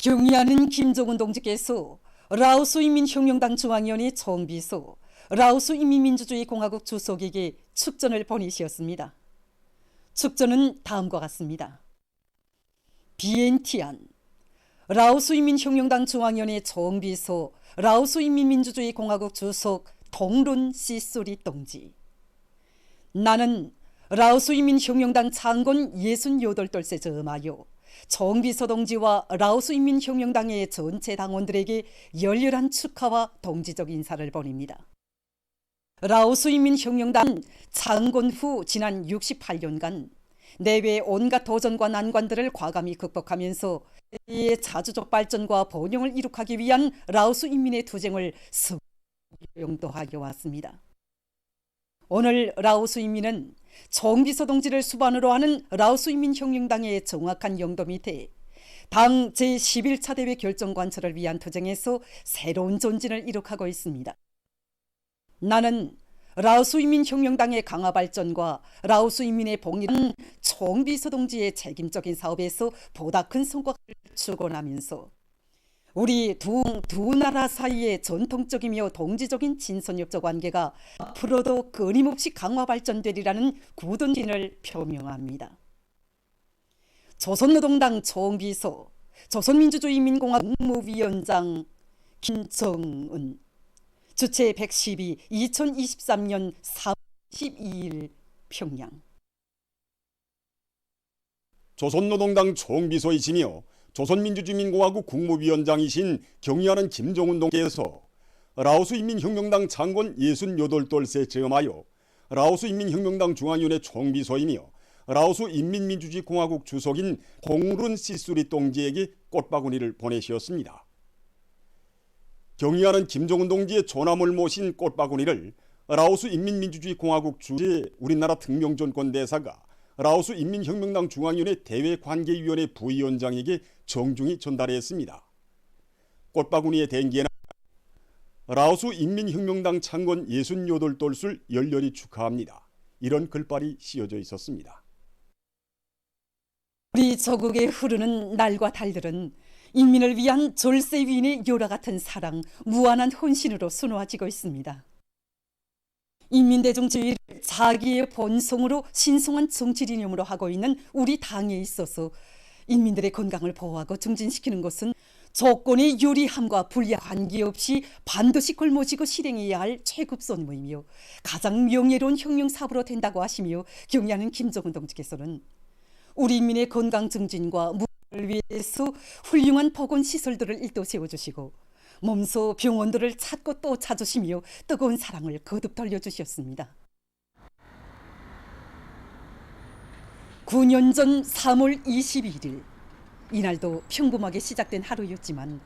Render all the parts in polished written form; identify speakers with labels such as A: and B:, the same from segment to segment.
A: 경의하는 김정은 동지께서 라오스 인민혁명당 중앙위원회 총비서, 라오스 인민민주주의 공화국 주석에게 축전을 보내셨습니다. 축전은 다음과 같습니다. 비엔티안, 라오스 인민혁명당 중앙위원회 총비서, 라오스 인민민주주의 공화국 주석 동룬 시소리 동지. 나는 라오스 인민혁명당 창건 68돌세 저마요 총비서 동지와 라오스 인민혁명당의 전체 당원들에게 열렬한 축하와 동지적 인사를 보냅니다. 라오스 인민혁명당 창건 후 지난 68년간 내외 온갖 도전과 난관들을 과감히 극복하면서 세계의 자주적 발전과 번영을 이룩하기 위한 라오스 인민의 투쟁을 영도하여 왔습니다. 오늘 라오스 인민은 총비서 동지를 수반으로 하는 라오스 인민혁명당의 정확한 영도 밑에 당 제11차 대회 결정관철을 위한 투쟁에서 새로운 전진을 이룩하고 있습니다. 나는 라오스 인민혁명당의 강화 발전과 라오스 인민의 봉일한 총비서 동지의 책임적인 사업에서 보다 큰 성과를 추구하면서 우리 두 나라 사이의 전통적이며 동지적인 친선협조 관계가 앞으로도 끊임없이 강화 발전되리라는 굳은 신을 표명합니다. 조선노동당 총비서, 조선민주주의인민공화국 국무위원장 김정은, 주최 112 2023년 3월 12일 평양.
B: 조선노동당 총비서이시며 조선민주주의인민공화국 국무위원장이신 경의하는 김정은 동지께서 라오스 인민혁명당 창건 68돌세 제엄하여 라오스 인민혁명당 중앙위원회 총비서이며 라오스 인민민주주의공화국 주석인 동룬 시소리 동지에게 꽃바구니를 보내셨습니다. 경의하는 김정은 동지의 조남을 모신 꽃바구니를 라오스 인민민주주의공화국 주재 우리나라 특명전권 대사가 라오스 인민혁명당 중앙위원회 대외관계위원회 부위원장에게 정중히 전달했습니다. 꽃바구니에 담긴 라오스 인민혁명당 창건 68돌술 열렬히 축하합니다. 이런 글발이 씌어져 있었습니다.
A: 우리 조국에 흐르는 날과 달들은 인민을 위한 졸세위인의 요라 같은 사랑, 무한한 헌신으로 수놓아지고 있습니다. 인민대중주의를 자기의 본성으로 신성한 정치이념으로 하고 있는 우리 당에 있어서 인민들의 건강을 보호하고 증진시키는 것은 조건의 유리함과 불리함 관계없이 반드시 걸머지고 실행해야 할 최급선무이며 가장 명예로운 혁명사업으로 된다고 하시며 경의하는 김정은 동지께서는 우리 인민의 건강 증진과 무를 위해서 훌륭한 보건시설들을 일도 세워주시고 몸소 병원들을 찾고 또 찾으시며 뜨거운 사랑을 거듭 돌려주셨습니다. 9년 전 3월 21일 이날도 평범하게 시작된 하루였지만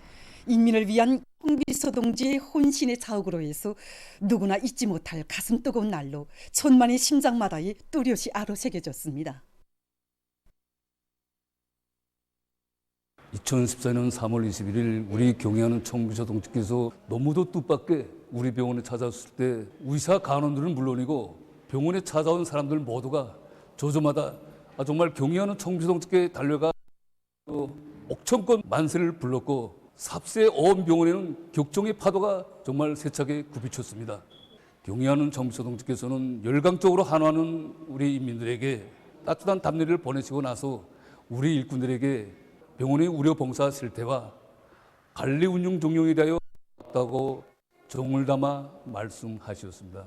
A: 인민을 위한 총비서 동지의 혼신의 자욱으로 해서 누구나 잊지 못할 가슴 뜨거운 날로 천만의 심장마다에 뚜렷이 아로새겨졌습니다.
C: 2014년 3월 21일 우리 경의하는 총비서 동지께서 너무도 뜻밖의 우리 병원에 찾아왔을 때 의사 간호들은 물론이고 병원에 찾아온 사람들 모두가 조조마다 정말 경의하는 총비서 동지께 달려가 옥천권 만세를 불렀고 삽세 어원병원에는 격정의 파도가 정말 세차게 굽이쳤습니다. 경의하는 총비서 동지께서는 열광적으로 한화하는 우리 인민들에게 따뜻한 답례를 보내시고 나서 우리 일꾼들에게 병원의 의료 봉사 실태와 관리 운영 종용에 대하여 다고 정을 담아 말씀하셨습니다.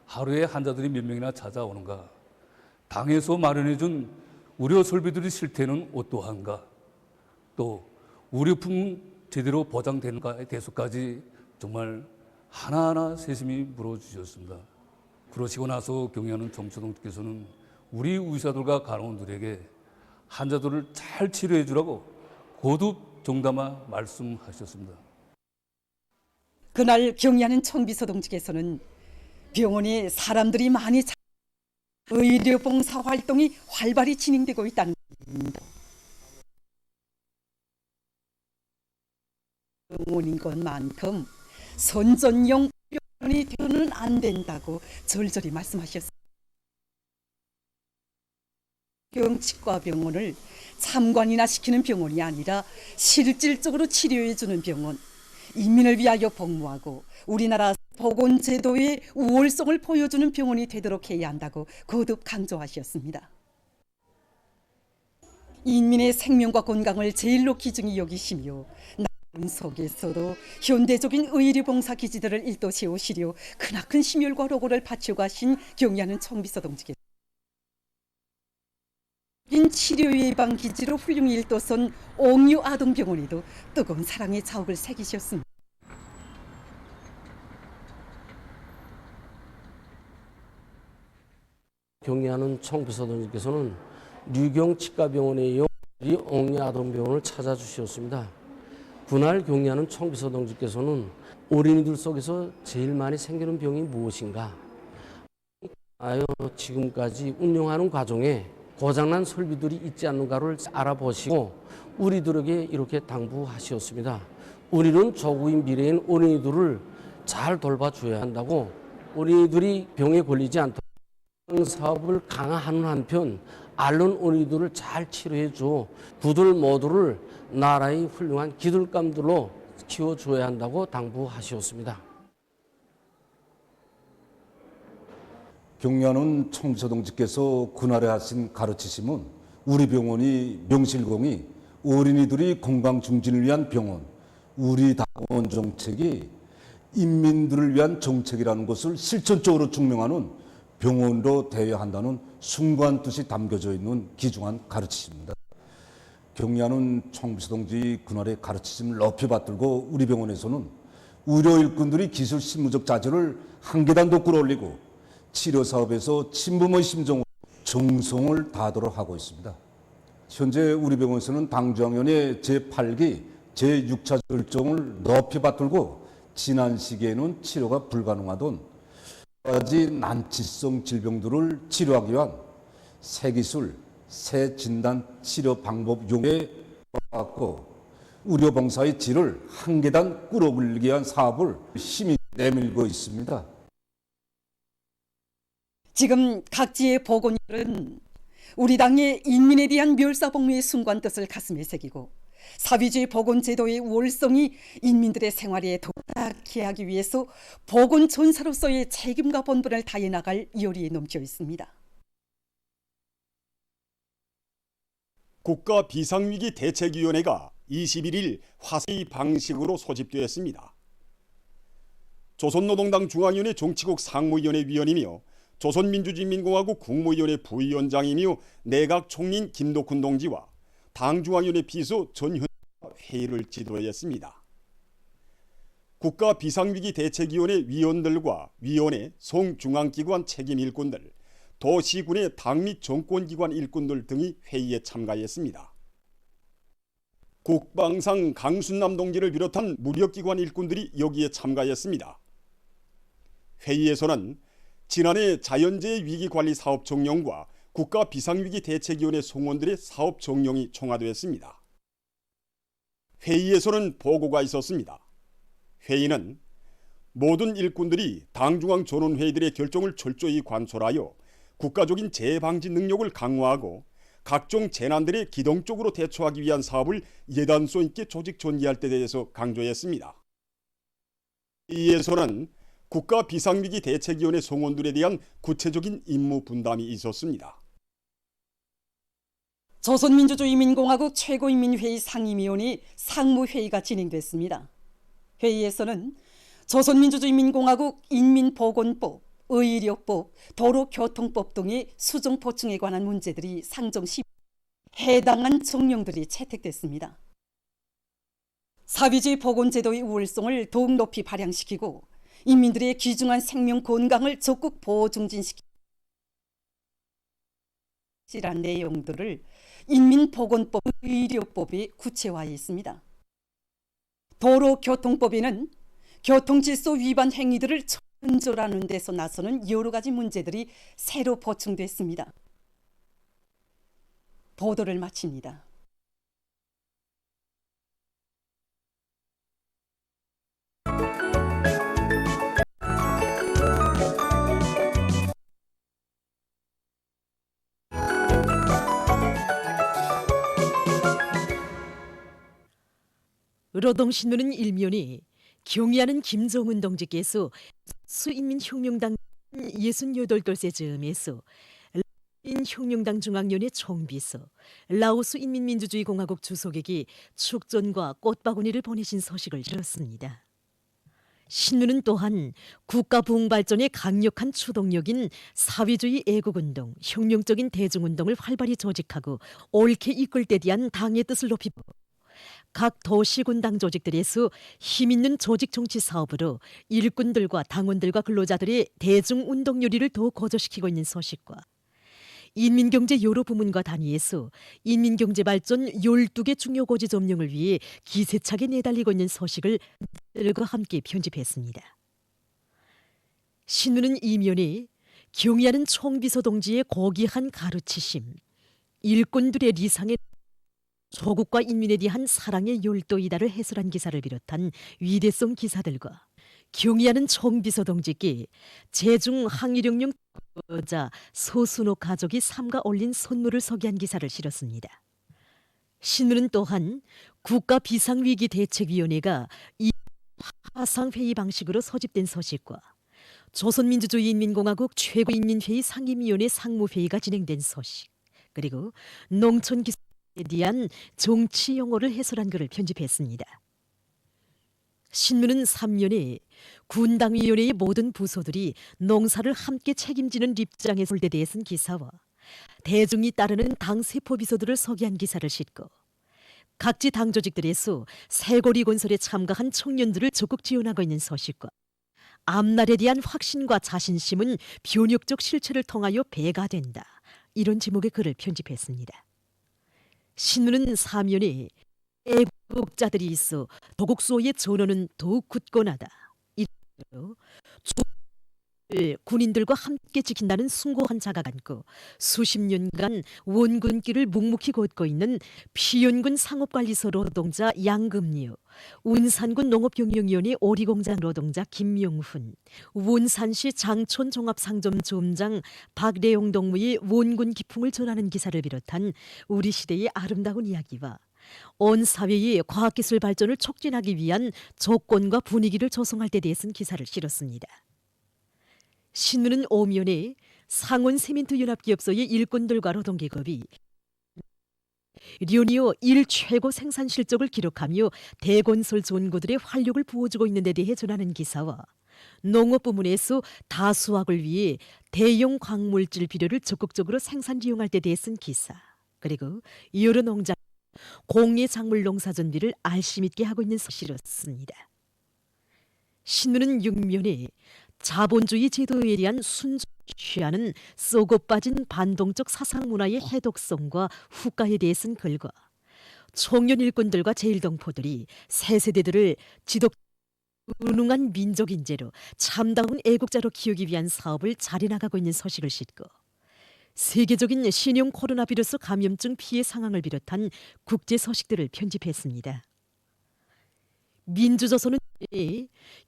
C: 하루에 환자들이 몇 명이나 찾아오는가? 당에서 마련해준 의료 설비들의 실태는 어떠한가? 또 의료품 제대로 보장되는가에 대해서까지 정말 하나하나 세심히 물어주셨습니다. 그러시고 나서 경의하는 총비서 동지께서는 우리 의사들과 간호원들에게 환자들을 잘 치료해 주라고 거듭 정담아 말씀하셨습니다.
A: 그날 경의하는 총비서 동지께서는 병원에 사람들이 많이 의료 봉사 활동이 활발히 진행되고 있다는 겁니다. 병원인 것만큼 선전용 병원이 되어는 안 된다고 절절히 말씀하셨습니다. 치과 병원을 참관이나 시키는 병원이 아니라 실질적으로 치료해주는 병원, 인민을 위하여 복무하고 우리나라 보건제도의 우월성을 보여주는 병원이 되도록 해야 한다고 거듭 강조하셨습니다. 인민의 생명과 건강을 제일로 기중히 여기시며 나쁜 속에서도 현대적인 의료봉사 기지들을 일도시 오시려 크나큰 심혈과 노고를 바쳐가신 경의하는 청비서 동지께서 치료 예방 기지로 훌륭히 일도선 옥류 아동병원에도 뜨거운 사랑의 자욱을 새기셨습니다.
D: 경의하는 청비서 동지께서는 류경 치과병원에 이어 옥류 아동병원을 찾아주셨습니다. 그날 경의하는 청비서 동지께서는 어린이들 속에서 제일 많이 생기는 병이 무엇인가? 지금까지 운영하는 과정에 고장난 설비들이 있지 않는가를 알아보시고 우리들에게 이렇게 당부하셨습니다. 우리는 조국인 미래인 어린이들을 잘 돌봐줘야 한다고 어린이들이 병에 걸리지 않도록 사업을 강화하는 한편 앓는 어린이들을 잘 치료해줘 그들 모두를 나라의 훌륭한 기들감들로 키워줘야 한다고 당부하셨습니다.
E: 경의하는 청비서 동지께서 그날에 하신 가르치심은 우리 병원이 명실공히 어린이들이 건강 증진을 위한 병원, 우리 당원 정책이 인민들을 위한 정책이라는 것을 실천적으로 증명하는 병원으로 되어야 한다는 숭고한 뜻이 담겨져 있는 귀중한 가르치심입니다. 경의하는 청비서 동지 그날의 가르치심을 높이 받들고 우리 병원에서는 의료 일꾼들이 기술 실무적 자질을 한 계단도 끌어올리고 치료 사업에서 친부모의 심정으로 정성을 다하도록 하고 있습니다. 현재 우리 병원에서는 당중앙위원회 제8기 제6차 결정을 높이 받들고 지난 시기에는 치료가 불가능하던 여러 가지 난치성 질병들을 치료하기 위한 새 기술, 새 진단 치료 방법 용에 갖고 의료봉사의 질을 한 계단 끌어올리기 위한 사업을 힘이 내밀고 있습니다.
A: 지금 각지의 보건인들은 우리 당의 인민에 대한 멸사복무의 순간 뜻을 가슴에 새기고 사회주의 보건제도의 우월성이 인민들의 생활에 도달하게 하기 위해서 보건전사로서의 책임과 본분을 다해 나갈 열의에 넘쳐 있습니다.
B: 국가비상위기 대책위원회가 21일 화세의 방식으로 소집되었습니다. 조선노동당 중앙위원회 정치국 상무위원회 위원이며 조선민주주의인민공화국 국무위원회 부위원장이며 내각 총리인 김덕훈 동지와 당중앙위원회 비서 전현희가 회의를 지도했습니다. 국가비상위기 대책위원회 위원들과 위원회, 송중앙기관 책임 일꾼들, 도시군의 당 및 정권기관 일꾼들 등이 회의에 참가했습니다. 국방상 강순남 동지를 비롯한 무력기관 일꾼들이 여기에 참가했습니다. 회의에서는 지난해 자연재해 위기관리 사업 정령과 국가비상위기 대책위원회 송원들의 사업 정령이 총화되었습니다. 회의에서는 보고가 있었습니다. 회의는 모든 일꾼들이 당중앙 전원회의들의 결정을 철저히 관철하여 국가적인 재해 방지 능력을 강화하고 각종 재난들에 기동적으로 대처하기 위한 사업을 예단성 있게 조직 전개할 때 대해서 강조했습니다. 회의에서는 국가비상위기 대책위원회 송원들에 대한 구체적인 임무 분담이 있었습니다.
A: 조선민주주의인민공화국 최고인민회의 상임위원회 상무회의가 진행됐습니다. 회의에서는 조선민주주의인민공화국 인민보건법, 의료법, 도로교통법 등의 수정 보충에 관한 문제들이 상정 시 해당한 정령들이 채택됐습니다. 사회주의 보건제도의 우월성을 더욱 높이 발扬시키고 인민들의 귀중한 생명 건강을 적극 보호 증진시키는 내용들을 인민보건법, 의료법에 구체화했습니다. 도로교통법에는 교통질서 위반 행위들을 근절하는 데서 나서는 여러 가지 문제들이 새로 보충됐습니다. 보도를 마칩니다.
F: 노동신문은 일면이 경의하는 김정은 동지께서 수인민혁명당 68돌세 즈음에서 인혁명당 중앙위원회 총비서, 라오스 인민민주주의공화국 주석에게 축전과 꽃바구니를 보내신 소식을 들었습니다. 신문은 또한 국가 부흥 발전의 강력한 추동력인 사회주의 애국운동, 혁명적인 대중운동을 활발히 조직하고 옳게 이끌 때 대한 당의 뜻을 높이고 각 도시군당 조직들에서 힘있는 조직 정치 사업으로 일꾼들과 당원들과 근로자들의 대중운동 요리를 더욱 고조시키고 있는 소식과 인민경제 여러 부문과 단위에서 인민경제 발전 12개 중요 고지 점령을 위해 기세차게 내달리고 있는 소식을 들과 함께 편집했습니다. 신문은 이면에 경의하는 총비서 동지의 고귀한 가르치심, 일꾼들의 리상의 조국과 인민에 대한 사랑의 열도이다를 해설한 기사를 비롯한 위대성 기사들과 경의하는 총비서 동지께 제중 항일혁명 자 소순옥 가족이 삼가 올린 선물을 소개한 기사를 실었습니다. 신문은 또한 국가비상위기대책위원회가 이 화상회의 방식으로 소집된 소식과 조선민주주의인민공화국 최고인민회의 상임위원회 상무회의가 진행된 소식, 그리고 농촌기술에 대한 정치 용어를 해설한 글을 편집했습니다. 신문은 3년에 군당위원회의 모든 부서들이 농사를 함께 책임지는 입장에 솔대대에 쓴 기사와 대중이 따르는 당 세포비서들을 소개한 기사를 싣고 각지 당 조직들에서 새고리 건설에 참가한 청년들을 적극 지원하고 있는 소식과 앞날에 대한 확신과 자신심은 변혁적 실체를 통하여 배가 된다, 이런 제목의 글을 편집했습니다. 신문은 3년에 애국자들이 있어 도국수호의 전원은 더욱 굳건하다, 이로 군인들과 함께 지킨다는 숭고한 자가 안고 수십 년간 원군길을 묵묵히 걷고 있는 피연군 상업관리소 노동자 양금리우, 운산군 농업경영위원회 오리공장 노동자 김명훈, 원산시 장촌 종합상점 점장 박래용 동무의 원군 기풍을 전하는 기사를 비롯한 우리 시대의 아름다운 이야기와 온 사회의 과학기술 발전을 촉진하기 위한 조건과 분위기를 조성할 때 대해 쓴 기사를 실었습니다. 신문은 오면에 상원 세멘트 연합기업소의 일꾼들과 노동계급이 류니오 1 최고 생산 실적을 기록하며 대건설 전구들의 활력을 부어주고 있는 데 대해 전하는 기사와 농업 부문에서 다수확을 위해 대형 광물질 비료를 적극적으로 생산 이용할 때 대해 쓴 기사, 그리고 여러 농장 공예 작물 농사 준비를 알심 있게 하고 있는 소식이었습니다. 신문은 6면에 자본주의 제도에 대한 순종을 취하는 썩어 빠진 반동적 사상 문화의 해독성과 후가에 대해 쓴 글과 청년 일꾼들과 제일동포들이 새 세대들을 지독 무능한 민족 인재로 참다운 애국자로 키우기 위한 사업을 잘해나가고 있는 소식을 싣고 세계적인 신형 코로나 바이러스 감염증 피해 상황을 비롯한 국제 소식들을 편집했습니다. 민주조선은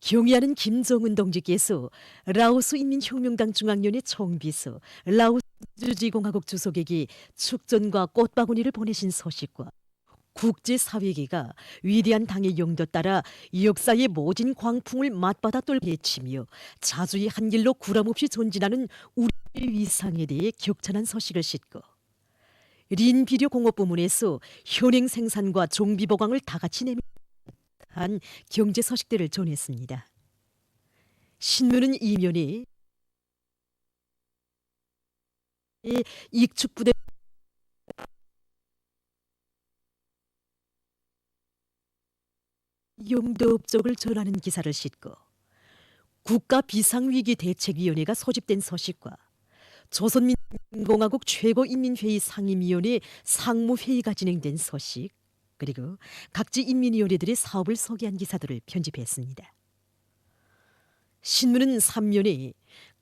F: 경의하는 김정은 동지께서 라오스 인민혁명당 중앙위원회 총비서, 라오스 민주주의공화국 주석에게 축전과 꽃바구니를 보내신 소식과 국제사회계가 위대한 당의 용도 따라 역사의 모진 광풍을 맞받아 뚫게치며 자주의 한 길로 구람없이 전진하는 우리의 위상에 대해 격찬한 소식을 싣고 린비료 공업 부문에서 현행 생산과 종비 보강을 다 같이 내밀 한 경제 소식들을 전했습니다. 신문은 이면에 익축부대 용도업적을 전하는 기사를 싣고 국가비상위기대책위원회가 소집된 소식과 조선민주공화국 최고인민회의 상임위원회 상무회의가 진행된 소식, 그리고 각지 인민위원회들의 사업을 소개한 기사들을 편집했습니다. 신문은 3면에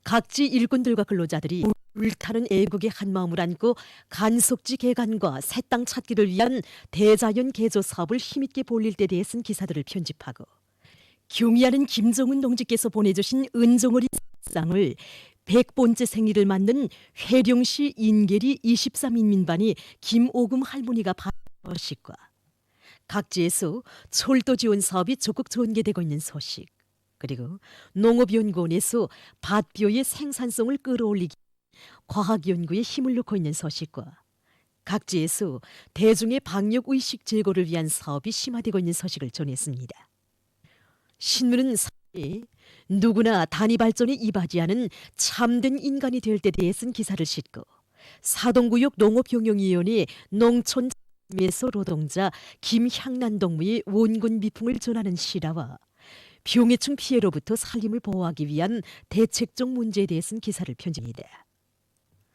F: 각지 일꾼들과 근로자들이 불타는 애국의 한마음을 안고 간석지 개간과 새 땅 찾기를 위한 대자연 개조 사업을 힘있게 벌릴 때 대해 쓴 기사들을 편집하고 경의하는 김정은 동지께서 보내주신 은정어리 상을 100번째 생일을 맞는 회령시 인계리 23인민반이 김오금 할머니가 받은 것과 각지에서 철도 지원 사업이 적극 전개되고 있는 소식, 그리고 농업연구원에서 밭뼈의 생산성을 끌어올리기 과학연구에 힘을 넣고 있는 소식과 각지에서 대중의 방역의식 제고를 위한 사업이 심화되고 있는 소식을 전했습니다. 신문은 누구나 단위 발전에 이바지하는 참된 인간이 될 때 대해 쓴 기사를 싣고 사동구역 농업경영위원회 농촌에서 노동자 김향란 동무의 원군 미풍을 전하는 실화와 병해충 피해로부터 살림을 보호하기 위한 대책적 문제에 대해 쓴 기사를 편집합니다.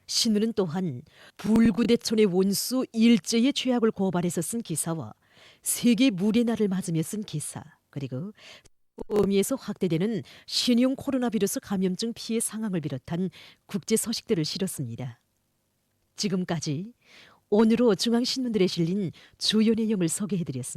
F: 신문은 또한 불구대촌의 원수 일제의 죄악을 고발해서 쓴 기사와 세계 물의 날을 맞으며 쓴 기사, 그리고 어미에서 확대되는 신형 코로나 비루스 감염증 피해 상황을 비롯한 국제 소식들을 실었습니다. 지금까지 오늘로 중앙신문들에 실린 주요 내용을 소개해드렸습니다.